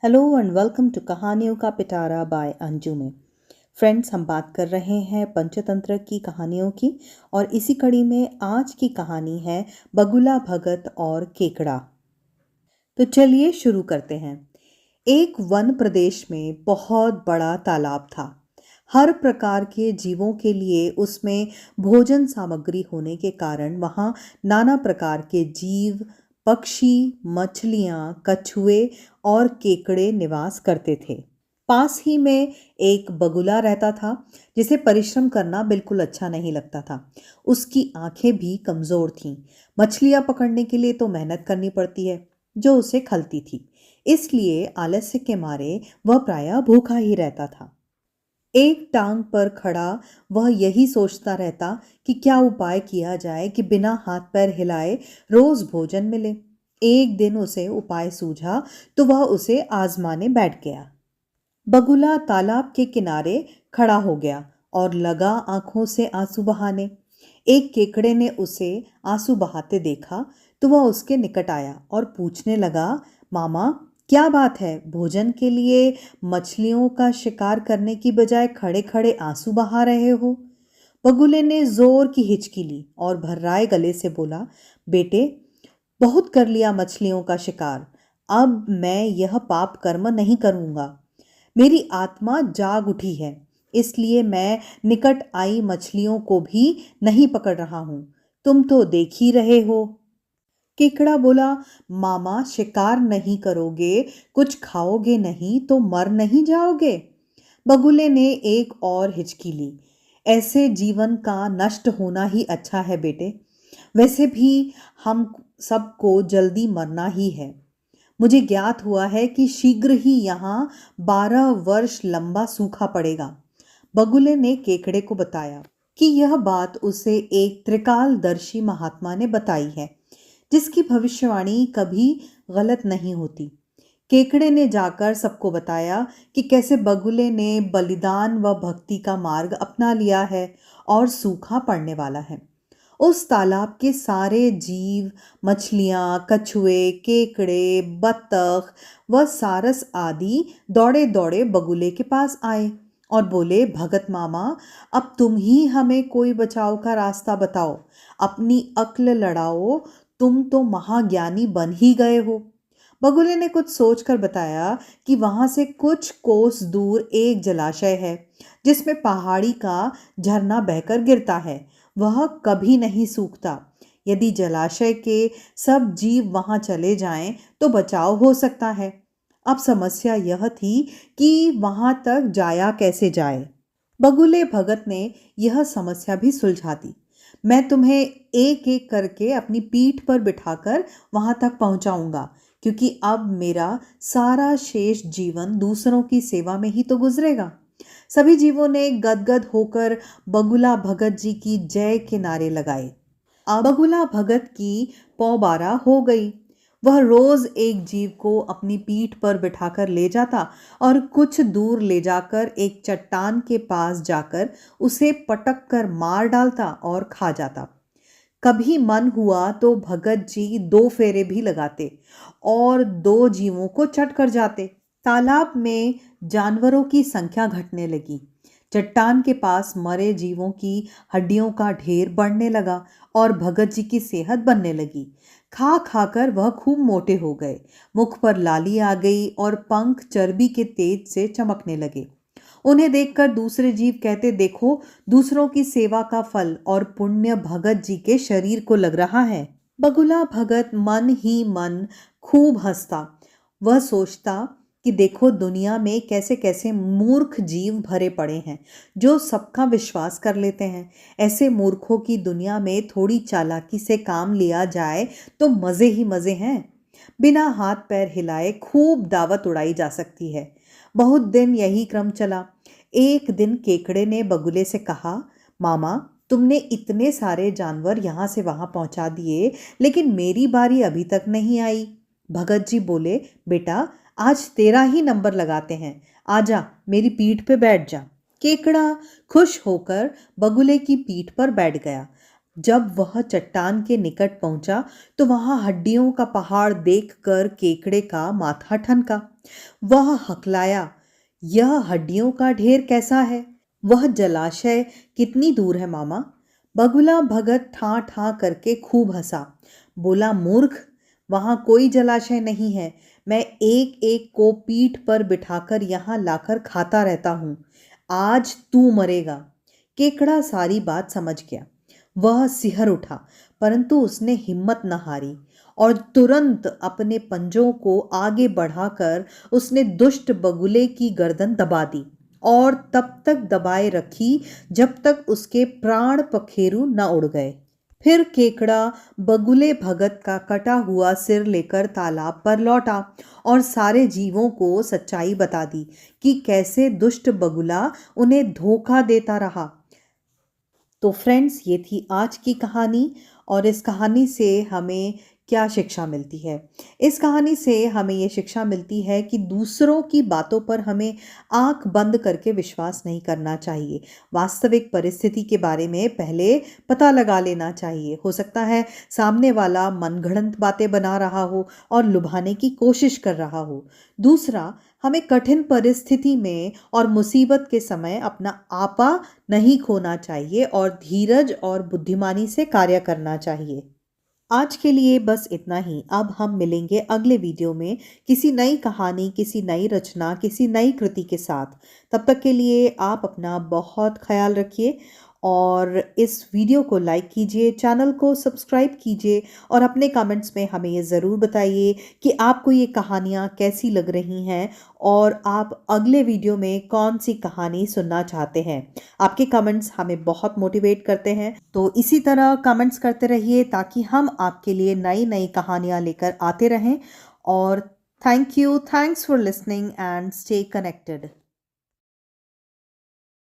Hello and welcome to कहानियों का पिटारा bye Anju में। फ्रेंड्स, हम बात कर रहे हैं पंचतंत्र की कहानियों की और इसी कड़ी में आज की कहानी है बगुला भगत और केकड़ा। तो चलिए शुरू करते हैं। एक वन प्रदेश में बहुत बड़ा तालाब था। हर प्रकार के जीवों के लिए उसमें भोजन सामग्री होने के कारण वहाँ नाना प्रकार के जीव, पक्षी, मछलियाँ, कछुए और केकड़े निवास करते थे। पास ही में एक बगुला रहता था जिसे परिश्रम करना बिल्कुल अच्छा नहीं लगता था। उसकी आंखें भी कमजोर थीं। मछलियाँ पकड़ने के लिए तो मेहनत करनी पड़ती है जो उसे खलती थी, इसलिए आलस्य के मारे वह प्रायः भूखा ही रहता था। एक टांग पर खड़ा वह यही सोचता रहता कि क्या उपाय किया जाए कि बिना हाथ पैर हिलाए रोज भोजन मिले। एक दिन उसे उपाय सूझा तो वह उसे आजमाने बैठ गया। बगुला तालाब के किनारे खड़ा हो गया और लगा आंखों से आंसू बहाने। एक केकड़े ने उसे आंसू बहाते देखा तो वह उसके निकट आया और पूछने लगा, मामा, क्या बात है? भोजन के लिए मछलियों का शिकार करने की बजाय खड़े खड़े आंसू बहा रहे हो? बगुले ने जोर की हिचकी ली और भर्राए गले से बोला, बेटे, बहुत कर लिया मछलियों का शिकार। अब मैं यह पाप कर्म नहीं करूंगा। मेरी आत्मा जाग उठी है, इसलिए मैं निकट आई मछलियों को भी नहीं पकड़ रहा हूं। तुम तो देख ही रहे हो। केकड़ा बोला, मामा, शिकार नहीं करोगे, कुछ खाओगे नहीं तो मर नहीं जाओगे? बगुले ने एक और हिचकी ली। ऐसे जीवन का नष्ट होना ही अच्छा है बेटे। वैसे भी हम सबको जल्दी मरना ही है। मुझे ज्ञात हुआ है कि शीघ्र ही यहाँ 12 वर्ष लंबा सूखा पड़ेगा। बगुले ने केकड़े को बताया कि यह बात उसे एक त्रिकालदर्शी महात्मा ने बताई है जिसकी भविष्यवाणी कभी गलत नहीं होती। केकड़े ने जाकर सबको बताया कि कैसे बगुले ने बलिदान व भक्ति का मार्ग अपना लिया है और सूखा पड़ने वाला है। उस तालाब के सारे जीव, मछलियाँ, कछुए, केकड़े, बत्तख व सारस आदि दौड़े दौड़े बगुले के पास आए और बोले, भगत मामा, अब तुम ही हमें कोई बचाव का रास्ता बताओ। अपनी अक्ल लड़ाओ, तुम तो महाज्ञानी बन ही गए हो। बगुले ने कुछ सोचकर बताया कि वहां से कुछ कोस दूर एक जलाशय है जिसमें पहाड़ी का झरना बहकर गिरता है। वह कभी नहीं सूखता। यदि जलाशय के सब जीव वहां चले जाएं तो बचाव हो सकता है। अब समस्या यह थी कि वहां तक जाया कैसे जाए। बगुले भगत ने यह समस्या भी सुलझा दी। मैं तुम्हें एक एक करके अपनी पीठ पर बिठाकर वहां तक पहुंचाऊंगा, क्योंकि अब मेरा सारा शेष जीवन दूसरों की सेवा में ही तो गुजरेगा। सभी जीवों ने गदगद होकर बगुला भगत जी की जय के नारे लगाए। अब बगुला भगत की पौ 12 हो गई। वह रोज एक जीव को अपनी पीठ पर बिठाकर ले जाता और कुछ दूर ले जाकर एक चट्टान के पास जाकर उसे पटक कर मार डालता और खा जाता। कभी मन हुआ तो भगत जी 2 फेरे भी लगाते और 2 जीवों को चट कर जाते। तालाब में जानवरों की संख्या घटने लगी। चट्टान के पास मरे जीवों की हड्डियों का ढेर बढ़ने लगा और भगत जी की सेहत बनने लगी। खा खाकर वह खूब मोटे हो गए। मुख पर लाली आ गई और पंख चर्बी के तेज से चमकने लगे। उन्हें देखकर दूसरे जीव कहते, देखो, दूसरों की सेवा का फल और पुण्य भगत जी के शरीर को लग रहा है। बगुला भगत मन ही मन खूब हंसता। वह सोचता कि देखो, दुनिया में कैसे कैसे मूर्ख जीव भरे पड़े हैं जो सबका विश्वास कर लेते हैं। ऐसे मूर्खों की दुनिया में थोड़ी चालाकी से काम लिया जाए तो मज़े ही मज़े हैं। बिना हाथ पैर हिलाए खूब दावत उड़ाई जा सकती है। बहुत दिन यही क्रम चला। एक दिन केकड़े ने बगुले से कहा, मामा, तुमने इतने सारे जानवर यहाँ से वहाँ पहुँचा दिए, लेकिन मेरी बारी अभी तक नहीं आई। भगत जी बोले, बेटा, आज तेरा ही नंबर लगाते हैं। आजा, मेरी पीठ पे बैठ जा। केकड़ा खुश होकर बगुले की पीठ पर बैठ गया। जब वह चट्टान के निकट पहुंचा तो वहां हड्डियों का पहाड़ देखकर केकड़े का माथा ठनका। वह हकलाया, यह हड्डियों का ढेर कैसा है? वह जलाशय कितनी दूर है मामा? बगुला भगत ठां ठां करके खूब हंसा। बोला, मूर्ख, वहां कोई जलाशय नहीं है। मैं एक एक को पीठ पर बिठाकर यहां लाकर खाता रहता हूं। आज तू मरेगा। केकड़ा सारी बात समझ गया। वह सिहर उठा, परंतु उसने हिम्मत न हारी और तुरंत अपने पंजों को आगे बढ़ाकर उसने दुष्ट बगुले की गर्दन दबा दी और तब तक दबाए रखी जब तक उसके प्राण पखेरु न उड़ गए। फिर केकड़ा बगुले भगत का कटा हुआ सिर लेकर तालाब पर लौटा और सारे जीवों को सच्चाई बता दी कि कैसे दुष्ट बगुला उन्हें धोखा देता रहा। तो फ्रेंड्स, ये थी आज की कहानी और इस कहानी से हमें क्या शिक्षा मिलती है? इस कहानी से हमें ये शिक्षा मिलती है कि दूसरों की बातों पर हमें आंख बंद करके विश्वास नहीं करना चाहिए। वास्तविक परिस्थिति के बारे में पहले पता लगा लेना चाहिए। हो सकता है सामने वाला मनगढ़ंत बातें बना रहा हो और लुभाने की कोशिश कर रहा हो। दूसरा, हमें कठिन परिस्थिति में और मुसीबत के समय अपना आपा नहीं खोना चाहिए और धीरज और बुद्धिमानी से कार्य करना चाहिए। आज के लिए बस इतना ही। अब हम मिलेंगे अगले वीडियो में किसी नई कहानी, किसी नई रचना, किसी नई कृति के साथ। तब तक के लिए आप अपना बहुत ख्याल रखिए और इस वीडियो को लाइक कीजिए, चैनल को सब्सक्राइब कीजिए और अपने कमेंट्स में हमें ये ज़रूर बताइए कि आपको ये कहानियाँ कैसी लग रही हैं और आप अगले वीडियो में कौन सी कहानी सुनना चाहते हैं। आपके कमेंट्स हमें बहुत मोटिवेट करते हैं, तो इसी तरह कमेंट्स करते रहिए ताकि हम आपके लिए नई नई कहानियाँ लेकर आते रहें। और thanks for listening and stay connected.